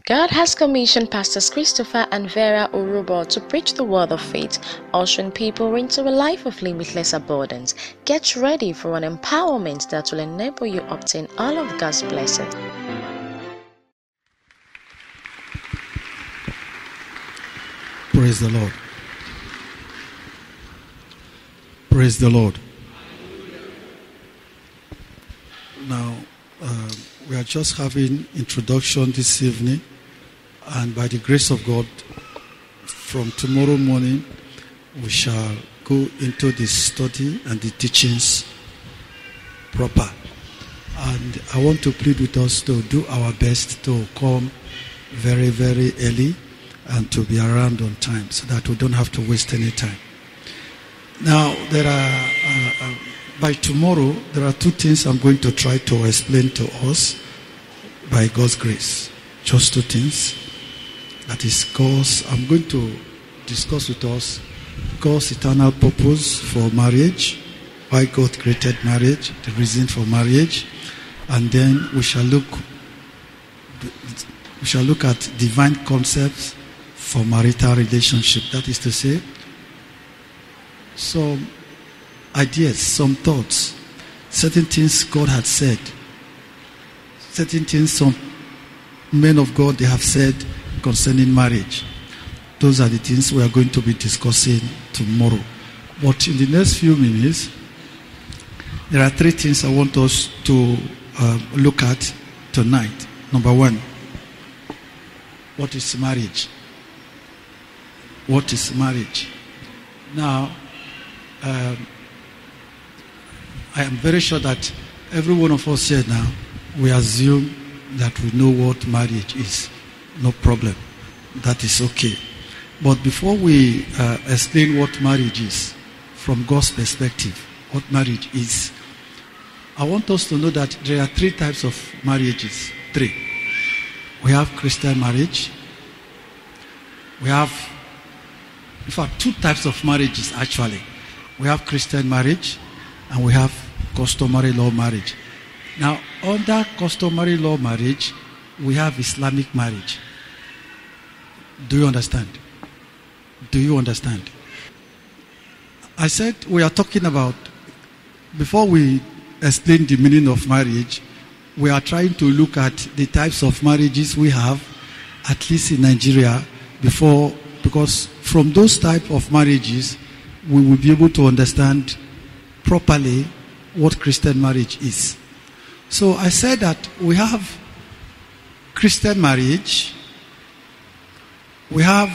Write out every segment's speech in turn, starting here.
God has commissioned Pastors Christopher and Vera Urubo to preach the word of faith, ushering people into a life of limitless abundance. Get ready for an empowerment that will enable you obtain all of God's blessings. Praise the Lord. Praise the Lord. Now, we are just having introduction this evening, and by the grace of God, from tomorrow morning, we shall go into the study and the teachings proper. And I want to plead with us to do our best to come very, very early and to be around on time so that we don't have to waste any time. Now, there are, by tomorrow, there are two things I'm going to try to explain to us by God's grace. Just two things. That is God's, I'm going to discuss with us God's eternal purpose for marriage, why God created marriage, the reason for marriage, and then we shall look at divine concepts for marital relationship. That is to say, some ideas, some thoughts, certain things God had said, certain things some men of God they have said concerning marriage. Those are the things we are going to be discussing tomorrow. But in the next few minutes, there are three things I want us to look at tonight. Number one, what is marriage? What is marriage? Now, I am very sure that every one of us here now, we assume that we know what marriage is. No problem. That is okay. But before we explain what marriage is, from God's perspective, what marriage is, I want us to know that there are three types of marriages. Three. We have Christian marriage. We have, in fact, two types of marriages actually. We have Christian marriage and we have customary law marriage. Now, under customary law marriage, we have Islamic marriage. Do you understand? Do you understand? I said we are talking about, before we explain the meaning of marriage, we are trying to look at the types of marriages we have, at least in Nigeria, because from those type of marriages, we will be able to understand properly what Christian marriage is. So I said that we have Christian marriage, we have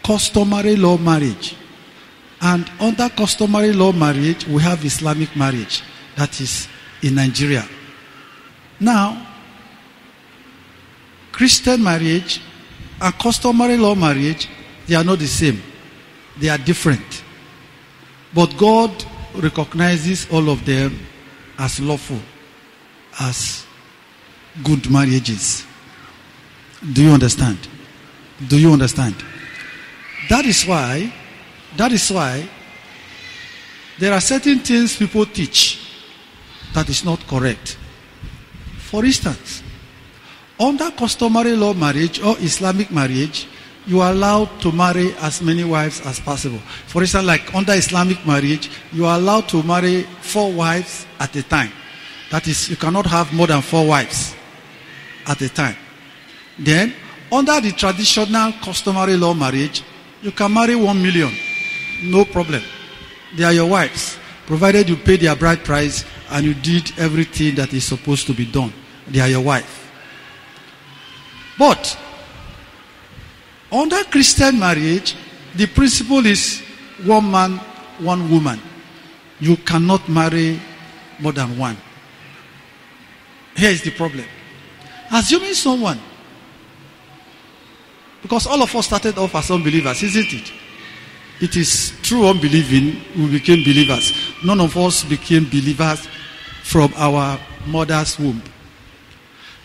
customary law marriage, and under customary law marriage, we have Islamic marriage, that is in Nigeria. Now, Christian marriage and customary law marriage, they are not the same. They are different. But God recognizes all of them as lawful, as good marriages. Do you understand? Do you understand? That is why there are certain things people teach that is not correct. For instance, under customary law marriage or Islamic marriage, you are allowed to marry as many wives as possible. For instance, like under Islamic marriage, you are allowed to marry 4 wives at a time. That is, you cannot have more than 4 wives at a time. Then, under the traditional customary law marriage, you can marry 1 million. No problem. They are your wives, provided you pay their bride price and you did everything that is supposed to be done. They are your wife. But under Christian marriage, the principle is 1 man, 1 woman. You cannot marry more than 1. Here is the problem. Assuming someone, because all of us started off as unbelievers, isn't it? It is through unbelieving we became believers. None of us became believers from our mother's womb.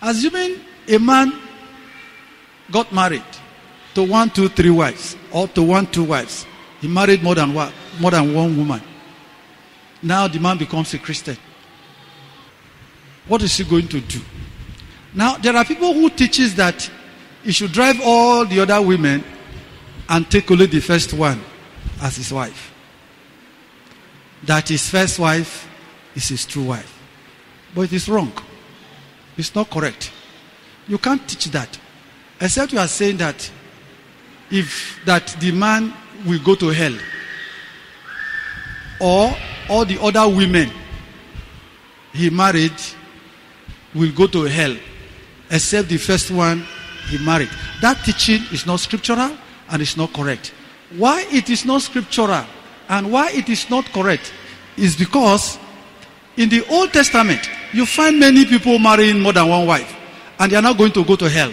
Assuming a man got married to 1, 2, 3 wives, or to 1, 2 wives. He married more than 1 woman. Now the man becomes a Christian. What is he going to do? Now, there are people who teaches that he should drive all the other women and take only the first one as his wife. That his first wife is his true wife. But it is wrong. It's not correct. You can't teach that. Except you are saying that that the man will go to hell. Or all the other women he married will go to hell. Except the first one he married. That teaching is not scriptural and it's not correct. Why it is not scriptural and why it is not correct is because in the Old Testament you find many people marrying more than one wife and they are not going to go to hell.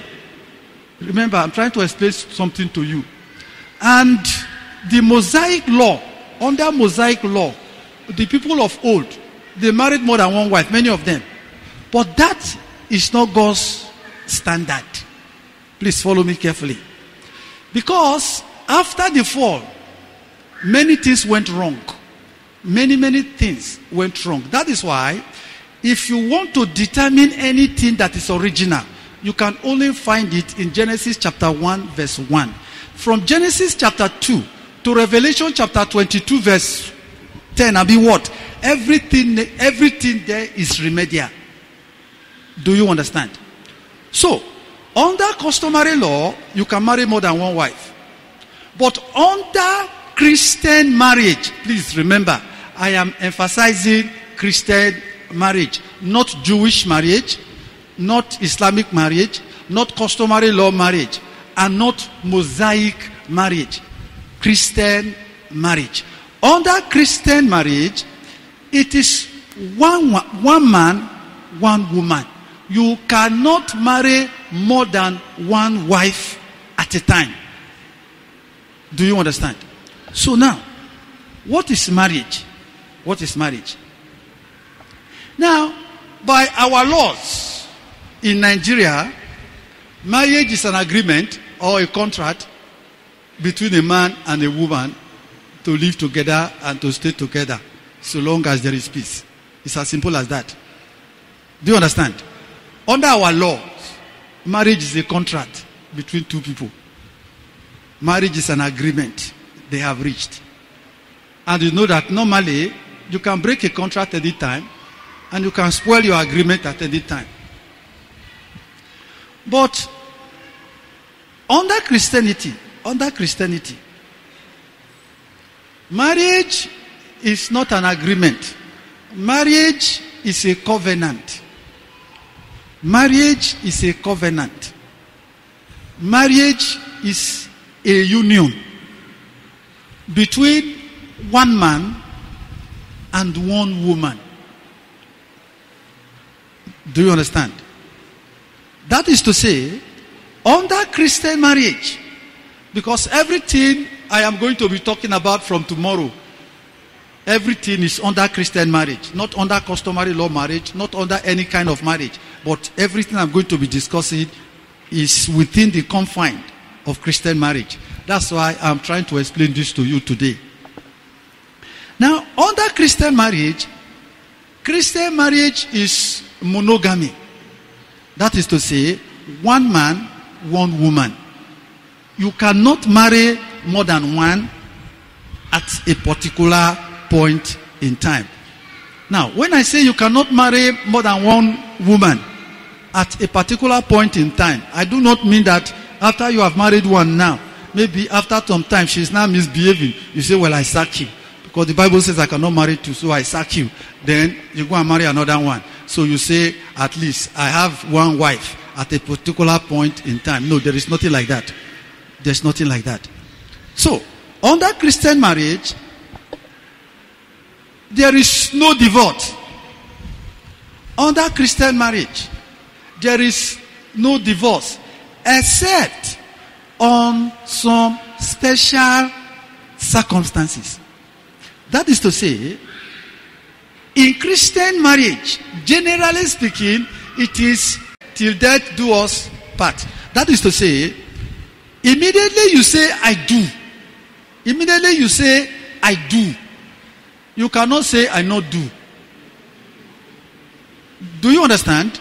Remember, I'm trying to explain something to you. And the Mosaic law, under Mosaic law, the people of old, they married more than one wife, many of them. But that is not God's standard. Please follow me carefully. Because after the fall, many things went wrong. Many things went wrong. That is why, if you want to determine anything that is original, you can only find it in Genesis chapter 1 verse 1. From Genesis chapter 2 to Revelation chapter 22 verse 10, I mean what? Everything there is remedial. Do you understand? So, under customary law, you can marry more than one wife. But under Christian marriage, please remember, I am emphasizing Christian marriage, not Jewish marriage, not Islamic marriage, not customary law marriage, and not Mosaic marriage. Christian marriage. Under Christian marriage, it is one man, one woman. You cannot marry more than one wife at a time. Do you understand? So now, what is marriage? What is marriage? Now, by our laws in Nigeria, marriage is an agreement or a contract between a man and a woman to live together and to stay together so long as there is peace. It's as simple as that. Do you understand? Under our laws, marriage is a contract between two people. Marriage is an agreement they have reached. And you know that normally you can break a contract at any time and you can spoil your agreement at any time. But under Christianity, marriage is not an agreement. Marriage is a covenant. Marriage is a covenant. Marriage is a union between one man and one woman. Do you understand? That is to say, under Christian marriage, because everything I am going to be talking about from tomorrow, everything is under Christian marriage, not under customary law marriage, not under any kind of marriage, but everything I'm going to be discussing is within the confine of Christian marriage. That's why I'm trying to explain this to you today. Now, under Christian marriage is monogamy. That is to say, one man, one woman. You cannot marry more than one at a particular point in time. Now, when I say you cannot marry more than one woman at a particular point in time, I do not mean that after you have married one now, maybe after some time she's now misbehaving, you say, well, I sack you. Because the Bible says I cannot marry two, so I sack you. Then you go and marry another one. So you say, at least I have one wife at a particular point in time. No, there is nothing like that. There's nothing like that. So, under Christian marriage, there is no divorce. Under Christian marriage, there is no divorce, except on some special circumstances. That is to say, in Christian marriage, generally speaking, it is till death do us part. That is to say, immediately you say, I do. Immediately you say, I do. You cannot say, I not do. Do you understand?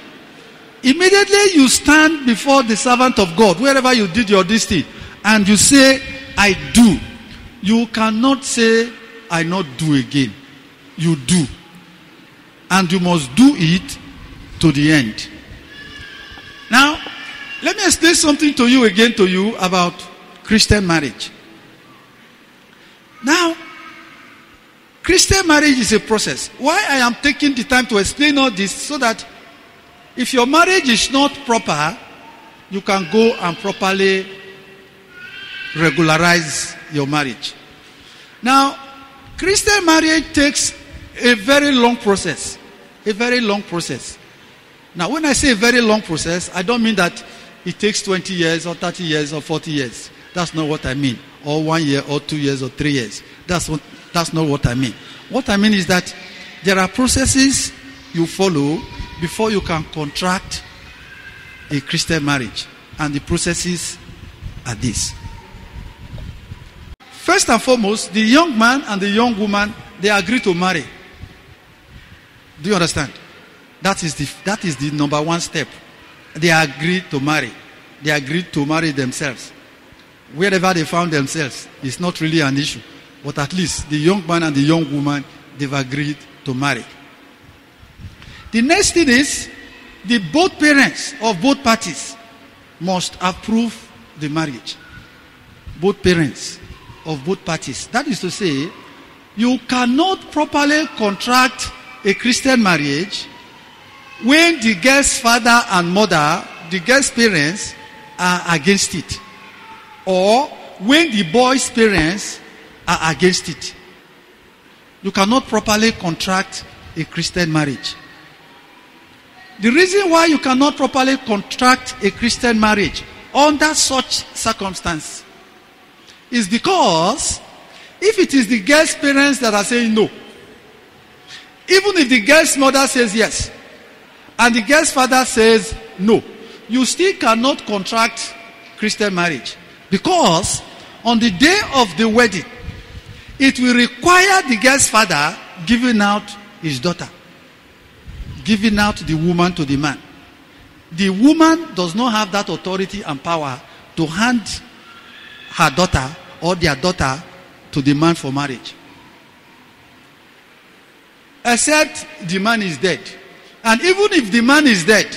Immediately you stand before the servant of God, wherever you did your this thing, and you say, I do. You cannot say, I not do again. You do. And you must do it to the end. Now, let me explain something to you about Christian marriage. Now, Christian marriage is a process. Why I am taking the time to explain all this, so that if your marriage is not proper, you can go and properly regularize your marriage. Now, Christian marriage takes a very long process. A very long process. Now, when I say a very long process, I don't mean that it takes 20 years or 30 years or 40 years. That's not what I mean. Or 1 year or 2 years or 3 years. That's not what I mean. What I mean is that there are processes you follow before you can contract a Christian marriage. And the processes are this. First and foremost, the young man and the young woman, they agree to marry. Do you understand? That is the number one step. They agree to marry. They agree to marry themselves. Wherever they found themselves, it's not really an issue. But at least the young man and the young woman, they've agreed to marry. The next thing is, both parents of both parties must approve the marriage. Both parents of both parties. That is to say, you cannot properly contract a Christian marriage when the girl's father and mother, the girl's parents, are against it. Or when the boy's parents are against it. You cannot properly contract a Christian marriage. The reason why you cannot properly contract a Christian marriage under such circumstance is because if it is the girl's parents that are saying no, even if the girl's mother says yes, and the girl's father says no, you still cannot contract Christian marriage. Because on the day of the wedding, it will require the girl's father giving out his daughter. Giving out the woman to the man. The woman does not have that authority and power to hand her daughter or their daughter to the man for marriage. Except the man is dead. And even if the man is dead,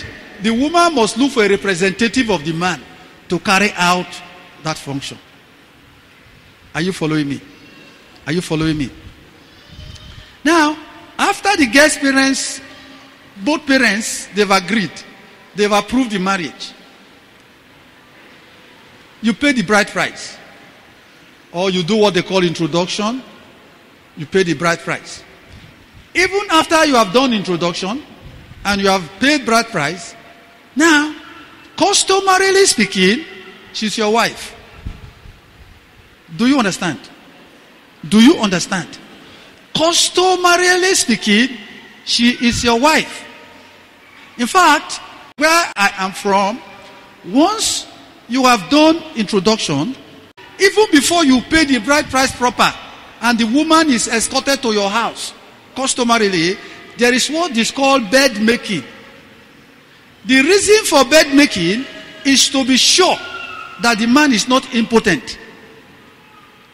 the woman must look for a representative of the man to carry out that function. Are you following me? Are you following me? Now, after the girl's parents, both parents, they've agreed. They've approved the marriage. You pay the bride price. Or you do what they call introduction. You pay the bride price. Even after you have done introduction and you have paid bride price, now, customarily speaking, she's your wife. Do you understand? Do you understand? Customarily speaking, she is your wife. In fact, where I am from, once you have done introduction, even before you pay the bride price proper, and the woman is escorted to your house, customarily, there is what is called bed making. The reason for bed making is to be sure that the man is not impotent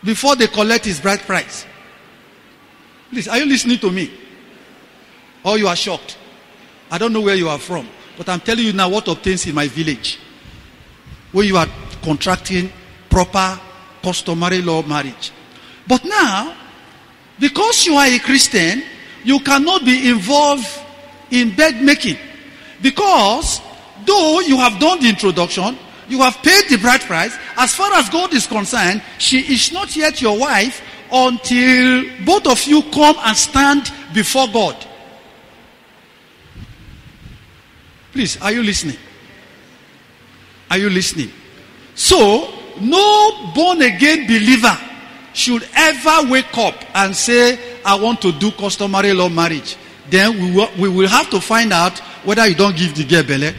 before they collect his bride price. Please, are you listening to me? Or you are shocked? I don't know where you are from, but I'm telling you now what obtains in my village. Where you are contracting proper customary law marriage. But now, because you are a Christian, you cannot be involved in bed making. Because though you have done the introduction, you have paid the bride price, as far as God is concerned, she is not yet your wife until both of you come and stand before God. Please, are you listening? Are you listening? So, no born-again believer should ever wake up and say, I want to do customary law marriage. Then we will have to find out whether you don't give the girl belly.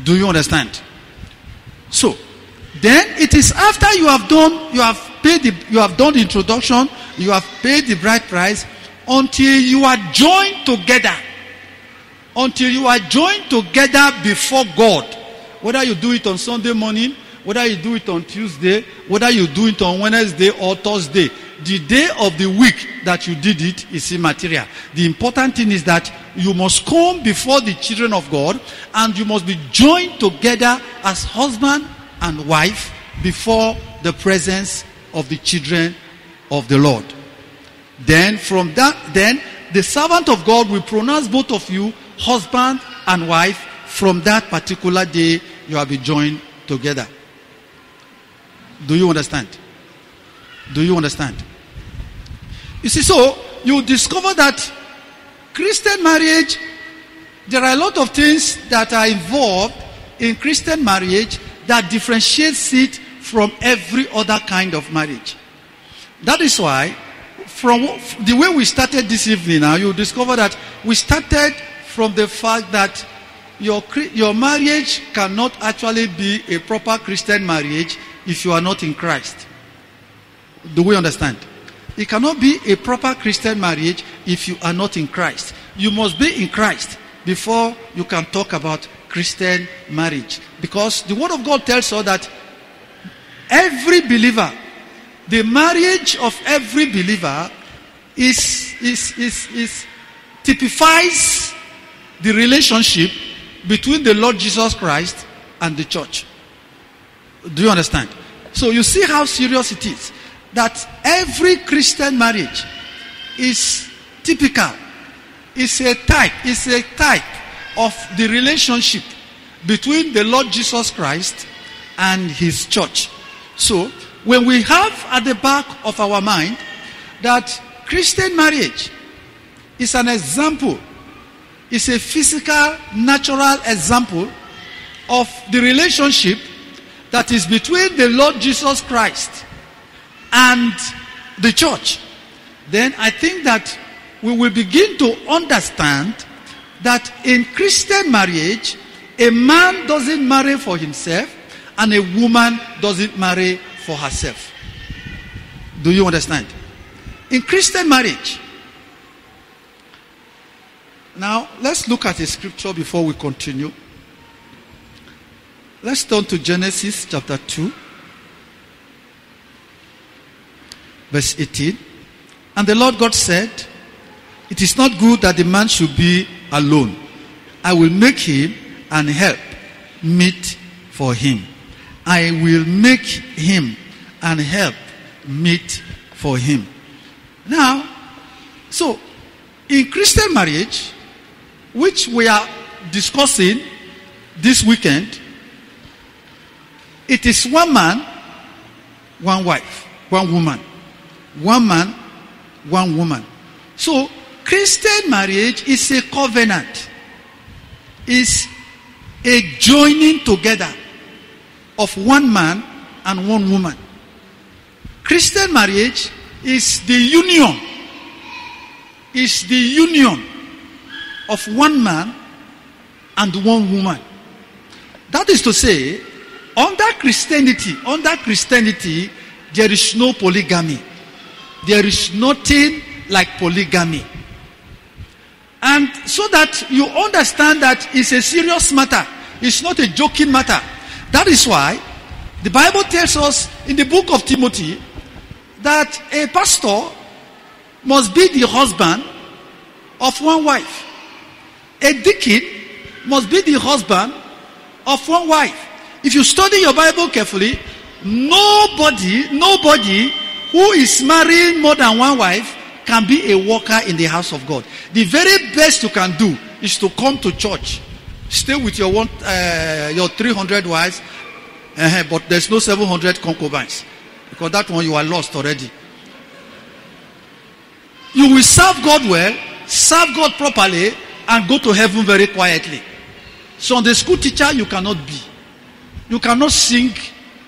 Do you understand? So, then it is after you have done the introduction, you have paid the bride price, until you are joined together until you are joined together before God. Whether you do it on Sunday morning, whether you do it on Tuesday, whether you do it on Wednesday or Thursday, the day of the week that you did it is immaterial. The important thing is that you must come before the children of God and you must be joined together as husband and wife before the presence of the children of the Lord. Then from that, the servant of God will pronounce both of you husband and wife. From that particular day, you will be joined together. Do you understand? Do you understand? You see, so you discover that Christian marriage, there are a lot of things that are involved in Christian marriage that differentiates it from every other kind of marriage. That is why, from the way we started this evening now, you discover that we started from the fact that your marriage cannot actually be a proper Christian marriage if you are not in Christ. Do we understand? It cannot be a proper Christian marriage if you are not in Christ. You must be in Christ before you can talk about Christian marriage. Because the Word of God tells us that every believer, the marriage of every believer typifies the relationship between the Lord Jesus Christ and the church. Do you understand? So you see how serious it is. That every Christian marriage is typical. It's a type of the relationship between the Lord Jesus Christ and his church. So when we have at the back of our mind that Christian marriage is an example, it's a physical, natural example of the relationship that is between the Lord Jesus Christ and the church, then I think that we will begin to understand that in Christian marriage, a man doesn't marry for himself and a woman doesn't marry for herself. Do you understand? In Christian marriage, now let's look at a scripture before we continue. Let's turn to Genesis chapter 2. Verse 18. And the Lord God said, it is not good that the man should be alone. I will make him an help meet for him. I will make him an help meet for him. Now, so in Christian marriage, which we are discussing this weekend, it is one man, one wife, one woman. One man, one woman. So, Christian marriage is a covenant. It's a joining together of one man and one woman. Christian marriage is the union. It's the union of one man and one woman. That is to say, under Christianity, there is no polygamy. There is nothing like polygamy. And so that you understand that it's a serious matter. It's not a joking matter. That is why the Bible tells us in the book of Timothy that a pastor must be the husband of one wife. A deacon must be the husband of one wife. If you study your Bible carefully, nobody who is marrying more than one wife can be a worker in the house of God. The very best you can do is to come to church. Stay with your 300 wives, but there's no 700 concubines. Because that one you are lost already. You will serve God well, serve God properly, and go to heaven very quietly. Sunday school teacher you cannot be. You cannot sing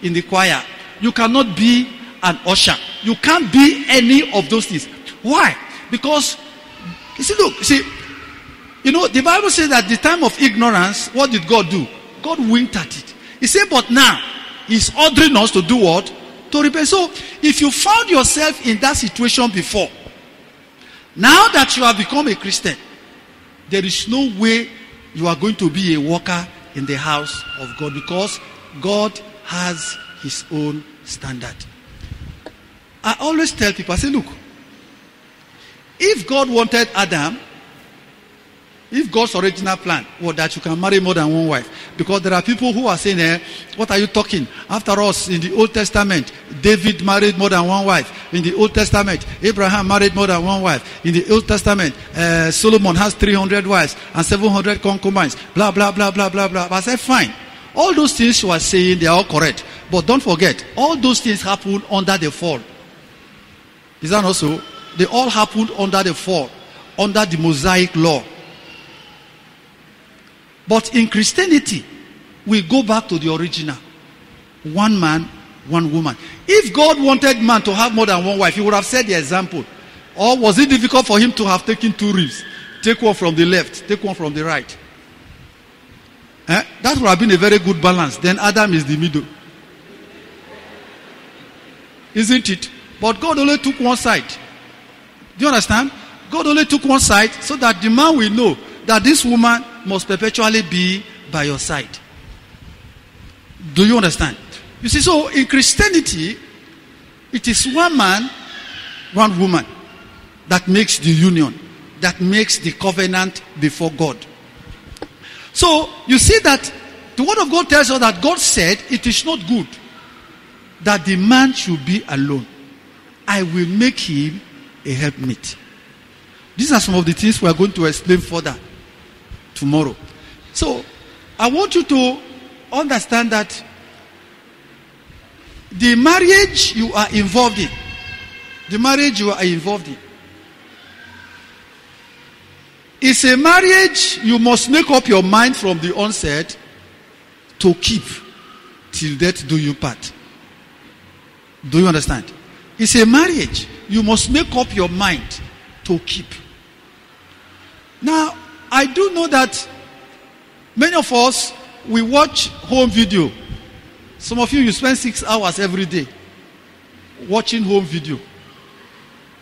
in the choir. You cannot be an usher. You can't be any of those things. Why? Because, the Bible says that the time of ignorance, what did God do? God winked at it. He said, but now, he's ordering us to do what? To repent. So, if you found yourself in that situation before, now that you have become a Christian, there is no way you are going to be a worker in the house of God, because God has his own standard. I always tell people, I say, look, if God wanted Adam, if God's original plan was that you can marry more than one wife, because there are people who are saying, what are you talking? After us, in the Old Testament, David married more than one wife. In the Old Testament, Abraham married more than one wife. In the Old Testament, Solomon has 300 wives and 700 concubines. Blah, blah, blah, blah, blah, blah. But I said, fine. All those things you are saying, they are all correct. But don't forget, all those things happened under the fall. Is that not so? They all happened under the fall, under the Mosaic law. But in Christianity, we go back to the original. One man, one woman. If God wanted man to have more than one wife, he would have set the example. Or was it difficult for him to have taken 2 ribs? Take one from the left, take one from the right. That would have been a very good balance. Then Adam is the middle. Isn't it? But God only took one side. Do you understand? God only took one side so that the man will know that this woman must perpetually be by your side. Do you understand? You see, so in Christianity, it is one man, one woman that makes the union, that makes the covenant before God. So you see that the word of God tells us that God said it is not good that the man should be alone. I will make him a helpmate. These are some of the things we are going to explain further tomorrow. So I want you to understand that the marriage you are involved in, is a marriage you must make up your mind from the onset to keep till death do you part. Do you understand? It's a marriage you must make up your mind to keep. Now, I do know that many of us, we watch home video. Some of you spend 6 hours every day watching home video.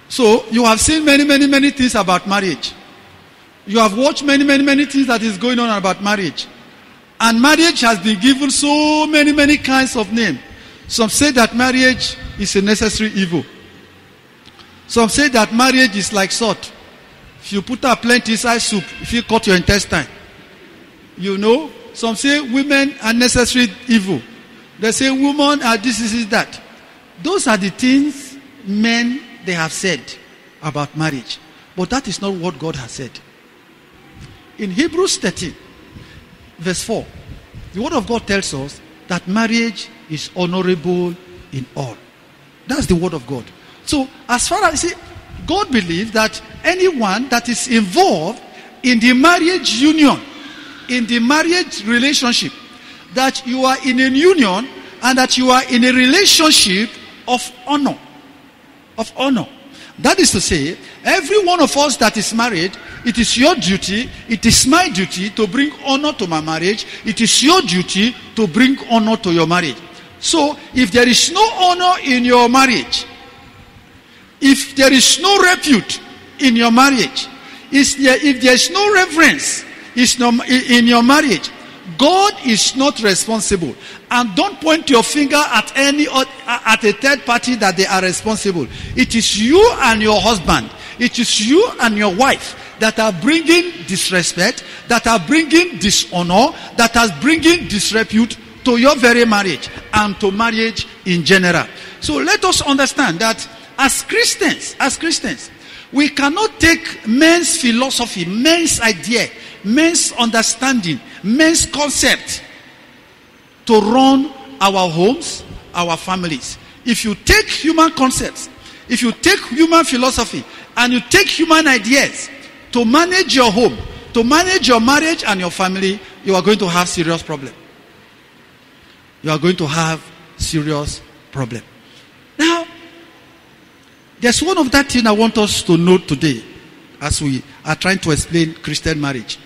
So, you have seen many things about marriage. You have watched many things that is going on about marriage. And marriage has been given so many kinds of names. Some say that marriage is a necessary evil. Some say that marriage is like salt. If you put a plenty inside soup, if you cut your intestine, you know. Some say women are necessary evil. They say women are this, that. Those are the things men, they have said about marriage. But that is not what God has said. In Hebrews 13, verse 4, the word of God tells us that marriage is honorable in all. That's the word of God. So, as far as God believes that anyone that is involved in the marriage union, in the marriage relationship, that you are in a union and that you are in a relationship of honor. Of honor. That is to say, every one of us that is married, it is your duty, it is my duty to bring honor to my marriage. It is your duty to bring honor to your marriage. So, if there is no honor in your marriage, if there is no repute in your marriage, if there is no reverence in your marriage, God is not responsible. And don't point your finger at at a third party that they are responsible. It is you and your husband. It is you and your wife that are bringing disrespect, that are bringing dishonor, that are bringing disrepute to your very marriage and to marriage in general. So let us understand that as Christians, we cannot take men's philosophy, men's idea, men's understanding, men's concept to run our homes, our families. If you take human concepts, if you take human philosophy, and you take human ideas to manage your home, to manage your marriage and your family, you are going to have serious problem. You are going to have serious problem. Now, there's one of that thing I want us to note today as we are trying to explain Christian marriage.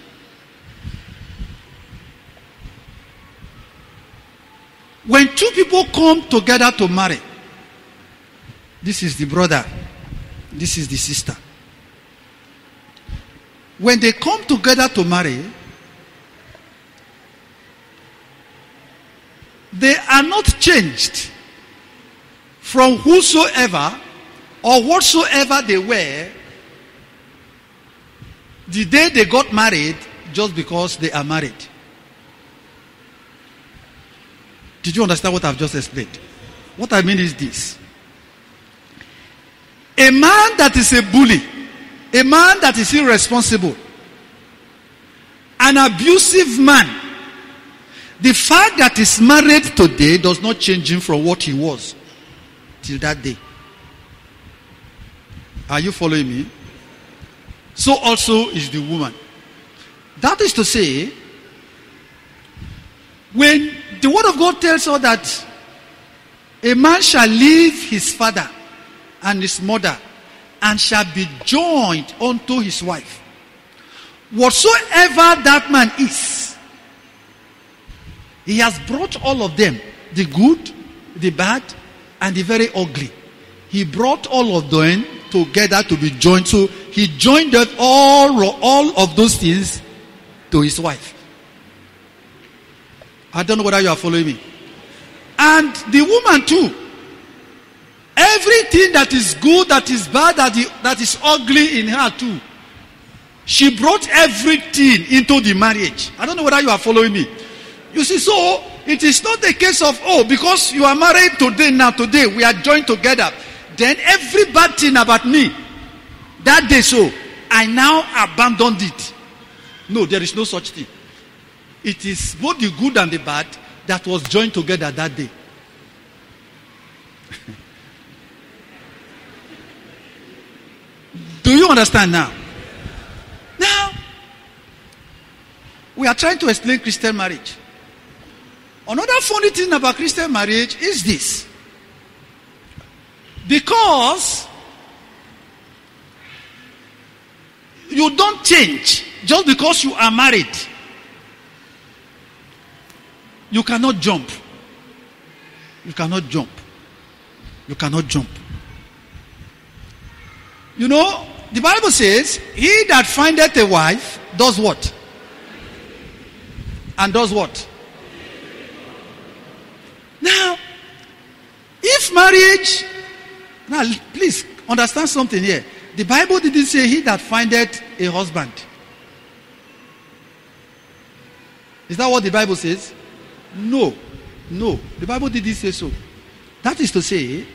When two people come together to marry, this is the brother, this is the sister. When they come together to marry, they are not changed from whosoever or whatsoever they were the day they got married just because they are married. Did you understand what I've just explained? What I mean is this. A man that is a bully, a man that is irresponsible, an abusive man, the fact that he's married today does not change him from what he was till that day. Are you following me? So also is the woman. That is to say, when the word of God tells us that a man shall leave his father and his mother and shall be joined unto his wife, whatsoever that man is, he has brought all of them, the good, the bad, and the very ugly. He brought all of them together to be joined. So he joined them all of those things to his wife. I don't know whether you are following me. And the woman too. Everything that is good, that is bad, that is ugly in her too. She brought everything into the marriage. I don't know whether you are following me. You see, so it is not the case of, because you are married today we are joined together. Then every bad thing about me, that day so, I now abandoned it. No, there is no such thing. It is both the good and the bad that was joined together that day. Do you understand now? Now, we are trying to explain Christian marriage. Another funny thing about Christian marriage is this. Because you don't change just because you are married. You cannot jump. You cannot jump. You cannot jump. You know, the Bible says, he that findeth a wife does what? And does what? Now, if marriage, now please understand something here. The Bible didn't say he that findeth a husband. Is that what the Bible says? No. The Bible didn't say so. That is to say,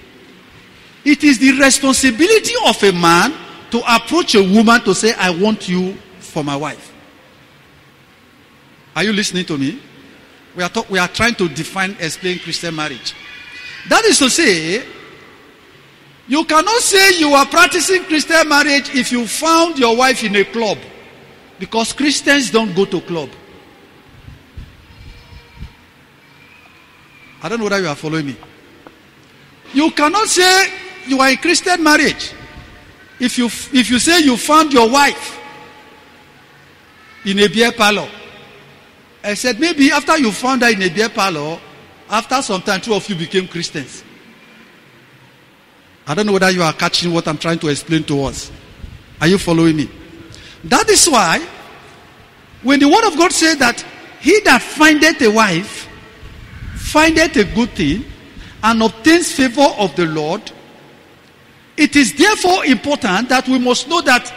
it is the responsibility of a man to approach a woman to say, I want you for my wife. Are you listening to me? We are trying to explain Christian marriage. That is to say, you cannot say you are practicing Christian marriage if you found your wife in a club. Because Christians don't go to club. I don't know whether you are following me. You cannot say you are in Christian marriage if you say you found your wife in a beer parlor. I said maybe after you found her in a beer parlor, after some time, two of you became Christians. I don't know whether you are catching what I'm trying to explain to us. Are you following me? That is why, when the word of God says that he that findeth a wife findeth a good thing and obtains favor of the Lord, it is therefore important that we must know that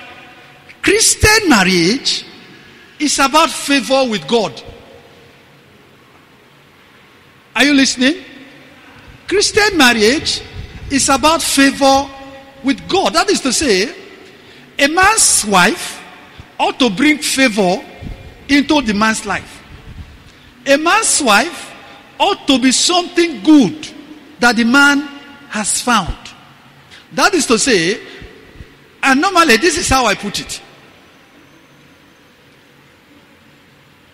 Christian marriage is about favor with God. Are you listening? Christian marriage is about favor with God. That is to say, a man's wife ought to bring favor into the man's life. A man's wife ought to be something good that the man has found. That is to say, and normally this is how I put it.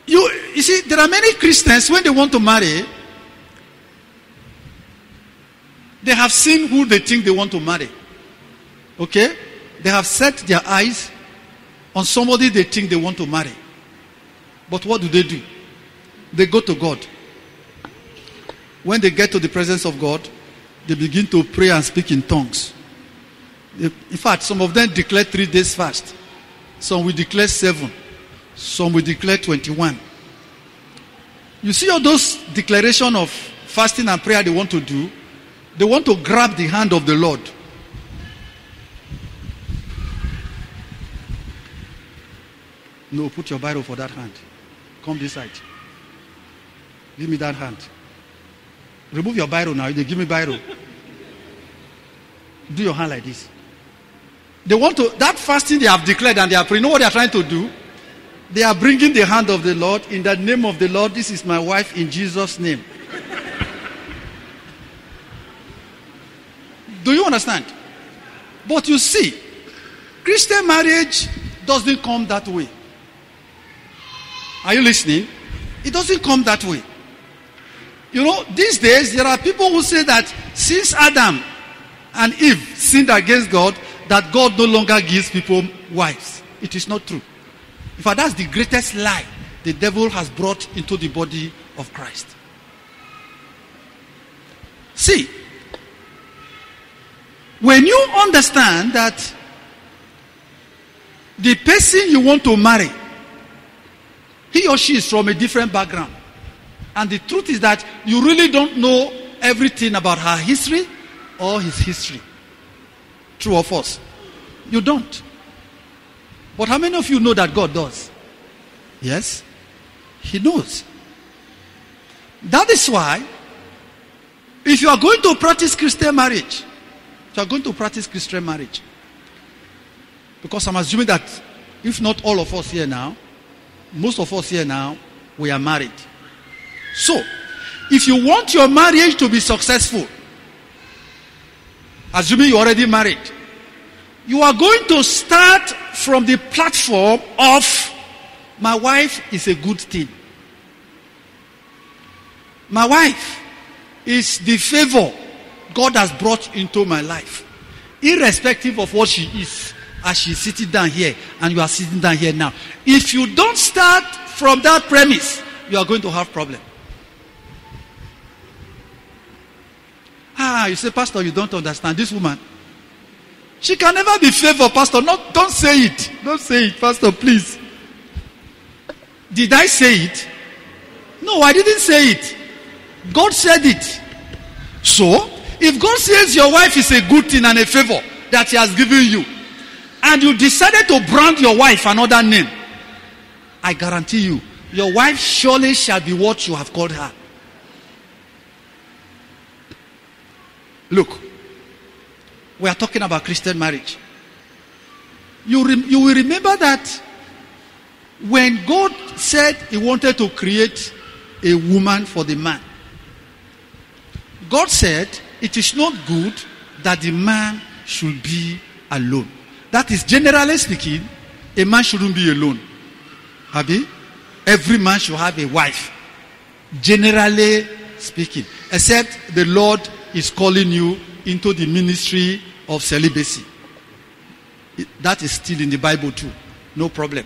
You see, there are many Christians, when they want to marry, they have seen who they think they want to marry. Okay? They have set their eyes on somebody they think they want to marry. But what do? They go to God. When they get to the presence of God, they begin to pray and speak in tongues. In fact, some of them declare 3 days fast. Some will declare 7. Some will declare 21. You see all those declarations of fasting and prayer they want to do, they want to grab the hand of the Lord. No, put your Bible for that hand. Come this side. Give me that hand. Remove your Bible now. They give me Bible. Do your hand like this. They want to, that fasting they have declared and they are praying. You know what they are trying to do? They are bringing the hand of the Lord. In the name of the Lord, this is my wife in Jesus' name. Do you understand? But you see, Christian marriage doesn't come that way. Are you listening? It doesn't come that way. You know, these days there are people who say that since Adam and Eve sinned against God, that God no longer gives people wives. It is not true. In fact, that's the greatest lie the devil has brought into the body of Christ. See, when you understand that the person you want to marry, he or she is from a different background, and the truth is that you really don't know everything about her history or his history. True or false? You don't. But how many of you know that God does? Yes, He knows. That is why, if you are going to practice Christian marriage, because I'm assuming that if not all of us here now, most of us here now, we are married. So, if you want your marriage to be successful, assuming you're already married, you are going to start from the platform of, my wife is a good thing. My wife is the favor God has brought into my life. Irrespective of what she is, as she's sitting down here and you are sitting down here now. If you don't start from that premise, you are going to have problem. You say, Pastor, you don't understand this woman. She can never be favored, Pastor. Don't say it. Don't say it, Pastor, please. Did I say it? No, I didn't say it. God said it. So, if God says your wife is a good thing and a favor that He has given you, and you decided to brand your wife another name, I guarantee you, your wife surely shall be what you have called her. Look, we are talking about Christian marriage. You will remember that when God said He wanted to create a woman for the man, God said it is not good that the man should be alone. That is, generally speaking, a man shouldn't be alone. Abi? Every man should have a wife. Generally speaking. Except the Lord is calling you into the ministry of celibacy. That is still in the Bible too. No problem.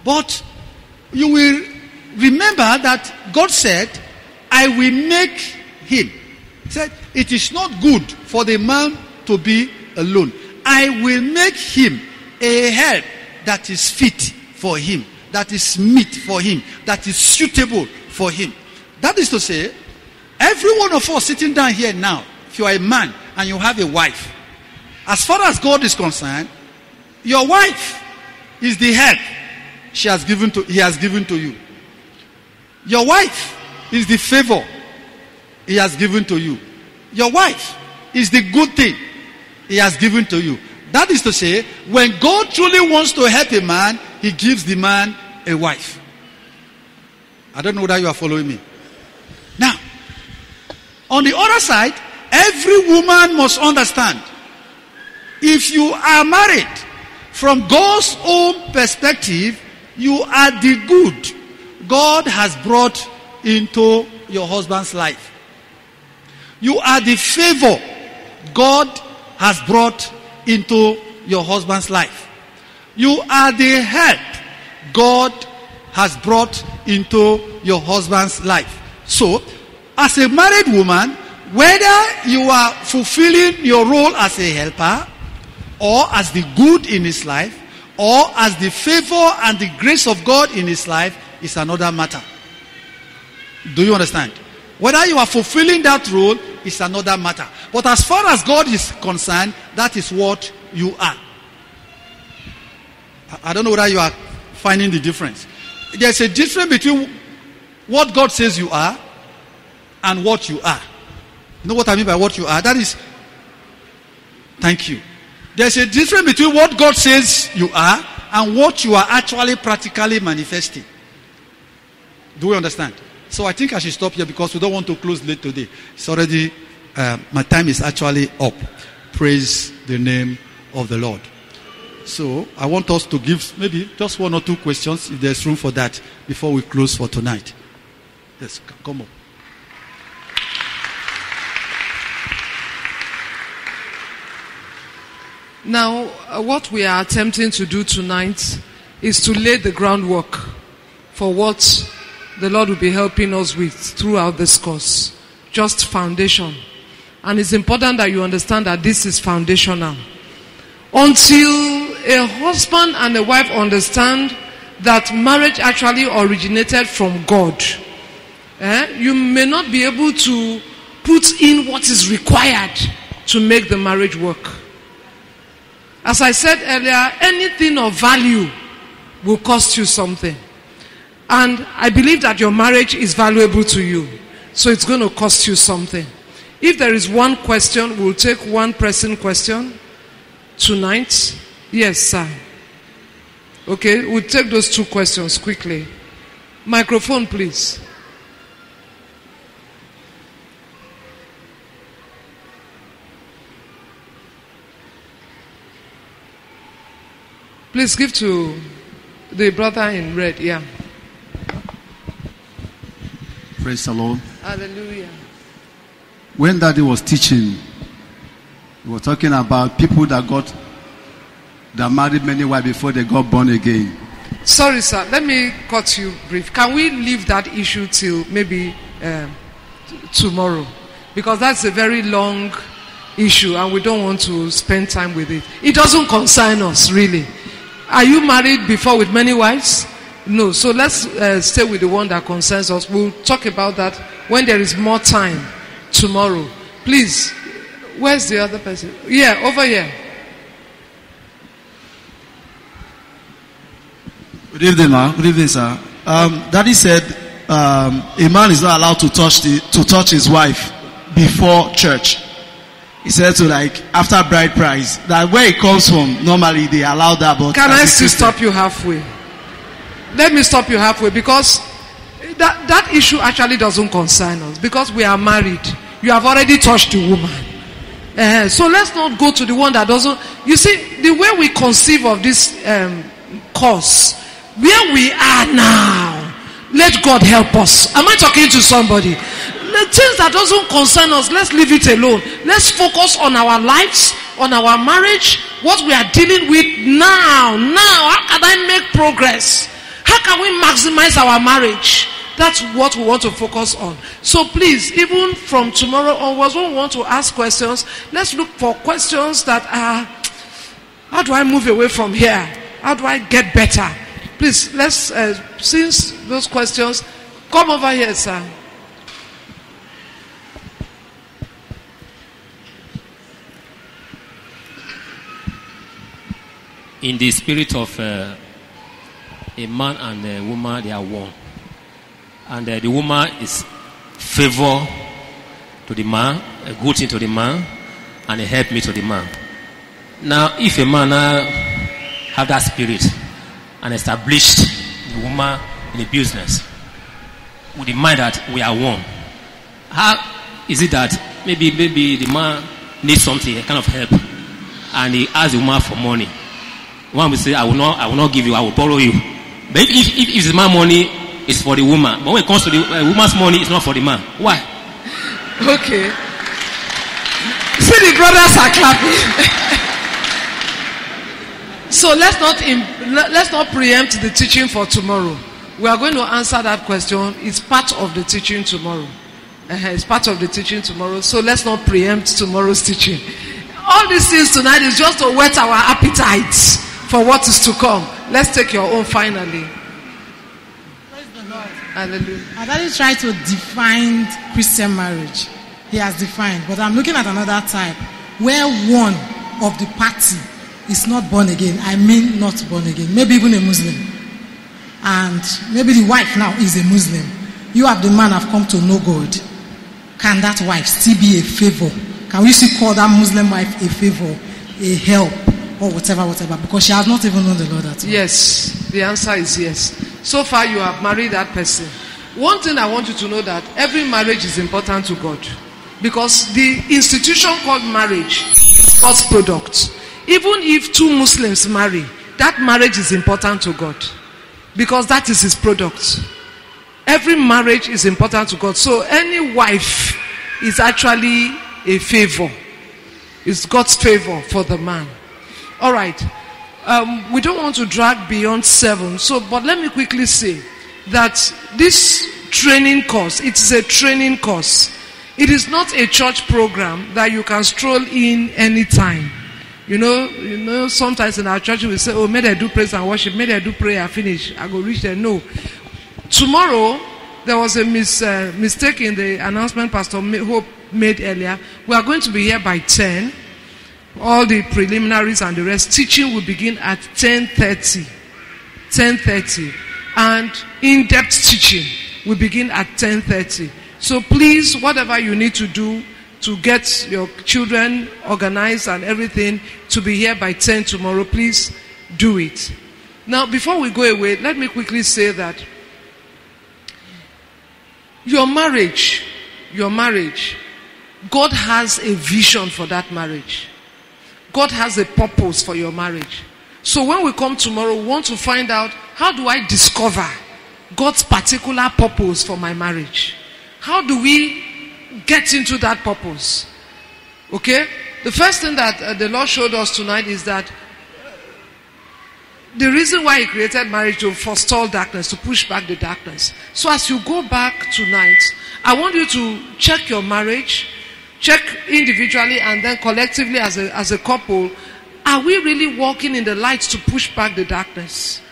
But you will remember that God said, I will make him. He said, it is not good for the man to be alone. I will make him a help that is fit for him, that is meet for him, that is suitable for him. That is to say, every one of us sitting down here now, if you are a man and you have a wife, as far as God is concerned, your wife is the help he has given to you. Your wife is the favor he has given to you. Your wife is the good thing he has given to you. That is to say, when God truly wants to help a man, he gives the man a wife. I don't know whether you are following me. Now, on the other side, every woman must understand, if you are married, from God's own perspective, you are the good God has brought into your husband's life. You are the favor God has brought into your husband's life. You are the help God has brought into your husband's life. So, as a married woman, whether you are fulfilling your role as a helper, or as the good in his life, or as the favor and the grace of God in his life, is another matter. Do you understand? Whether you are fulfilling that role is another matter. But as far as God is concerned, that is what you are. I don't know whether you are finding the difference. There's a difference between what God says you are and what you are. You know what I mean by what you are? That is, thank you. There's a difference between what God says you are and what you are actually practically manifesting. Do we understand? So I think I should stop here because we don't want to close late today. It's already, my time is actually up. Praise the name of the Lord. So I want us to give maybe just one or two questions if there's room for that before we close for tonight. Yes, come on. Now, what we are attempting to do tonight is to lay the groundwork for what the Lord will be helping us with throughout this course. Just foundation. And it's important that you understand that this is foundational. Until a husband and a wife understand that marriage actually originated from God, you may not be able to put in what is required to make the marriage work. As I said earlier, anything of value will cost you something. And I believe that your marriage is valuable to you. So it's going to cost you something. If there is one question, we'll take one pressing question tonight. Yes, sir. Okay, we'll take those two questions quickly. Microphone, please. Please give to the brother in red. Yeah. Praise the Lord. Hallelujah. When Daddy was teaching, he was talking about people that married many wives before they got born again. Sorry, sir. Let me cut you brief. Can we leave that issue till maybe tomorrow? Because that's a very long issue and we don't want to spend time with it. It doesn't concern us, really. Are you married before with many wives? No. So let's stay with the one that concerns us. We'll talk about that when there is more time tomorrow. Please, where's the other person? Yeah, over here. Good evening, ma. Good evening, sir. Daddy said a man is not allowed to touch his wife before church. He said to after bride price. That where it comes from, normally they allow that. But can I still stop you halfway? Let me stop you halfway because that issue actually doesn't concern us because we are married. You have already touched the woman. So let's not go to the one that doesn't. You see, the way we conceive of this course, where we are now, let God help us. Am I talking to somebody? The things that doesn't concern us, let's leave it alone. Let's focus on our lives, on our marriage, what we are dealing with now. How can I make progress? How can we maximize our marriage? That's what we want to focus on. So please, even from tomorrow onwards, when we want to ask questions, let's look for questions that are, how do I move away from here? How do I get better? Please, let's, since those questions, come over here, sir. In the spirit of a man and a woman, they are one. And the woman is favor to the man, a good thing to the man, and a help me to the man. Now, if a man have that spirit and established the woman in the business with the mind that we are one, how is it that maybe the man needs something, a kind of help, and he asks the woman for money? One will say, I will not give you, I will borrow you. But if the man's money is for the woman, but when it comes to the woman's money, it's not for the man. Why? Okay. See, the brothers are clapping. So let's not preempt the teaching for tomorrow. We are going to answer that question. It's part of the teaching tomorrow. It's part of the teaching tomorrow. So let's not preempt tomorrow's teaching. All these things tonight is just to whet our appetites for what is to come. Let's take your own finally. Hallelujah. My daddy tried to define Christian marriage. He has defined, but I'm looking at another type where one of the party is not born again. I mean not born again. Maybe even a Muslim. And maybe the wife now is a Muslim. You have the man have come to know God. Can that wife still be a favor? Can we still call that Muslim wife a favor, a help, or whatever, because she has not even known the Lord at all? Yes, the answer is yes. So far you have married that person. One thing I want you to know, that every marriage is important to God, because the institution called marriage is God's product. Even if two Muslims marry, that marriage is important to God, because that is his product. Every marriage is important to God. So any wife is actually a favor. It's God's favor for the man. All right. We don't want to drag beyond 7. But let me quickly say that this training course, it is a training course. It is not a church program that you can stroll in anytime. You know, sometimes in our church we say, oh, may they do praise and worship, may they do prayer, finish, I go reach there. No. Tomorrow, there was a mistake in the announcement Pastor Hope made earlier. We are going to be here by 10. All the preliminaries and the rest. Teaching will begin at 10:30. 10:30. And in-depth teaching will begin at 10:30. So please, whatever you need to do to get your children organized and everything to be here by 10 tomorrow, please do it. Now, before we go away, let me quickly say that your marriage, God has a vision for that marriage. God has a purpose for your marriage. So when we come tomorrow, we want to find out, how do I discover God's particular purpose for my marriage? How do we get into that purpose? Okay? The first thing that the Lord showed us tonight is that the reason why he created marriage to forestall darkness, to push back the darkness. So as you go back tonight, I want you to check your marriage, check individually and then collectively as a couple. Are we really walking in the light to push back the darkness?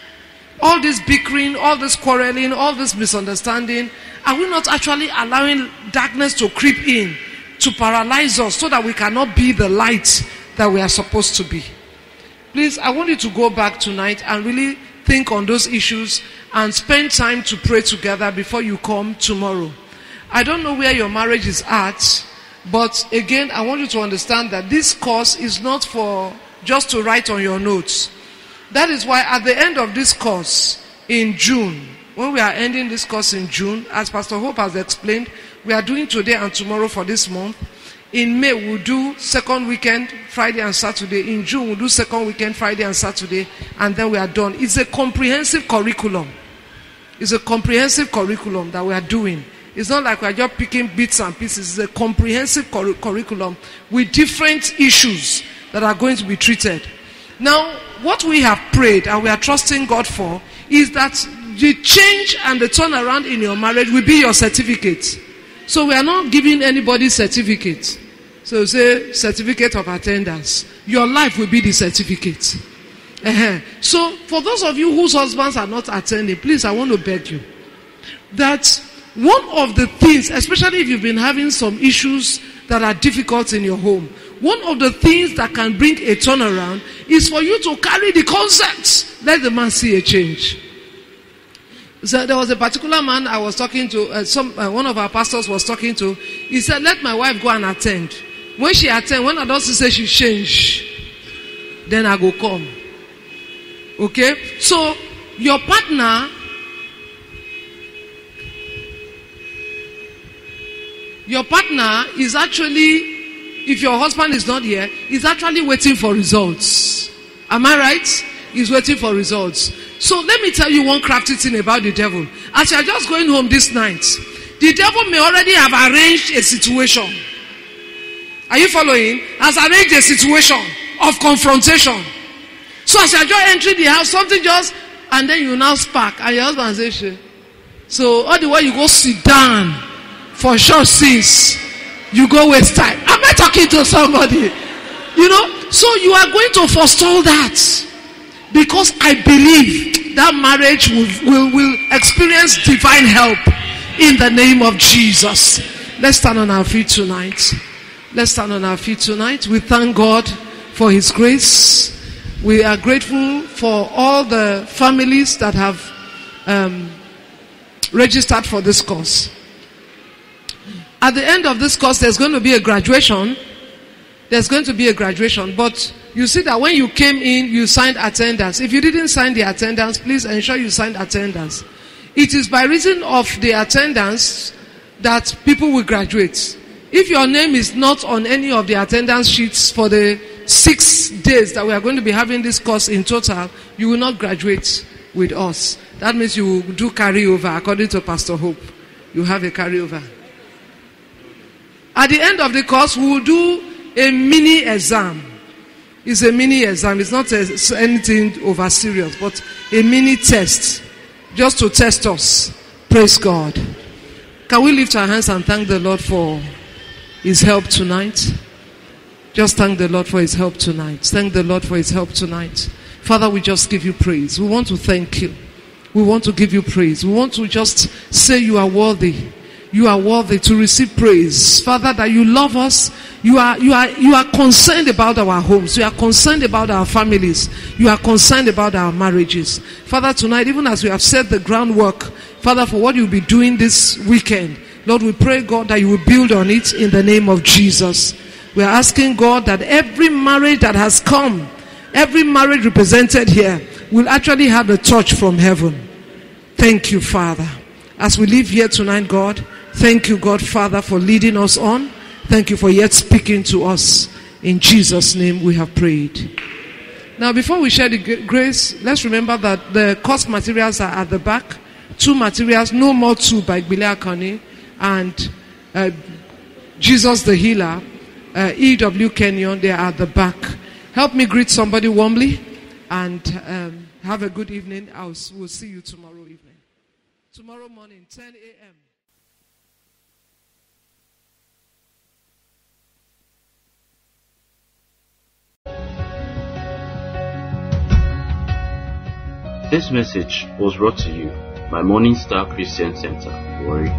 All this bickering, all this quarreling, all this misunderstanding, are we not actually allowing darkness to creep in, to paralyze us so that we cannot be the light that we are supposed to be? Please, I want you to go back tonight and really think on those issues and spend time to pray together before you come tomorrow. I don't know where your marriage is at, but again, I want you to understand that this course is not for just to write on your notes. That is why at the end of this course in June, when we are ending this course in June, as Pastor Hope has explained, we are doing today and tomorrow for this month. In May, we'll do second weekend, Friday and Saturday. In June, we'll do second weekend, Friday and Saturday. And then we are done. It's a comprehensive curriculum. It's a comprehensive curriculum that we are doing. It's not like we are just picking bits and pieces. It's a comprehensive curriculum with different issues that are going to be treated. Now, what we have prayed and we are trusting God for is that the change and the turnaround in your marriage will be your certificate. So we are not giving anybody certificate. So say certificate of attendance. Your life will be the certificate. So for those of you whose husbands are not attending, please, I want to beg you that one of the things, especially if you've been having some issues that are difficult in your home, one of the things that can bring a turnaround is for you to carry the concept. Let the man see a change. So there was a particular man I was talking to, one of our pastors was talking to. He said, let my wife go and attend. When she attend, when I don't say she change, then I go come. Okay? So your partner is actually, if your husband is not here, is actually waiting for results. Am I right? He's waiting for results. So let me tell you one crafty thing about the devil. As you are just going home this night, the devil may already have arranged a situation. Are you following? Has arranged a situation of confrontation. So as you are just entering the house, something just, and then you now spark, and your husband says, shit. So all the while you go sit down for short sins, you go waste time. Am I talking to somebody? You know, so you are going to forestall that. because I believe that marriage will experience divine help in the name of Jesus. Let's stand on our feet tonight. Let's stand on our feet tonight. We thank God for His grace. We are grateful for all the families that have registered for this course. At the end of this course, there's going to be a graduation. There's going to be a graduation. But you see that when you came in, you signed attendance. If you didn't sign the attendance, please ensure you signed attendance. It is by reason of the attendance that people will graduate. If your name is not on any of the attendance sheets for the 6 days that we are going to be having this course in total, you will not graduate with us. That means you will do carryover according to Pastor Hope. You have a carryover. At the end of the course, we will do a mini exam. It's a mini exam. It's not anything over serious, but a mini test. Just to test us. Praise God. Can we lift our hands and thank the Lord for His help tonight? Just thank the Lord for His help tonight. Thank the Lord for His help tonight. Father, we just give you praise. We want to thank you. We want to give you praise. We want to just say you are worthy. You are worthy to receive praise. Father, that you love us. You are concerned about our homes. You are concerned about our families. You are concerned about our marriages. Father, tonight, even as we have set the groundwork, Father, for what you'll be doing this weekend, Lord, we pray, God, that you will build on it in the name of Jesus. We are asking, God, that every marriage that has come, every marriage represented here, will actually have a touch from heaven. Thank you, Father. As we leave here tonight, God, thank you, God, Father, for leading us on. Thank you for yet speaking to us. In Jesus' name we have prayed. Now, before we share the grace, let's remember that the course materials are at the back. 2 materials, No More 2 by Gbile Akani, and Jesus the Healer, E.W. Kenyon, they are at the back. Help me greet somebody warmly, and have a good evening. We'll see you tomorrow evening. Tomorrow morning, 10 a.m. This message was brought to you by Morning Star Christian Center, Warri.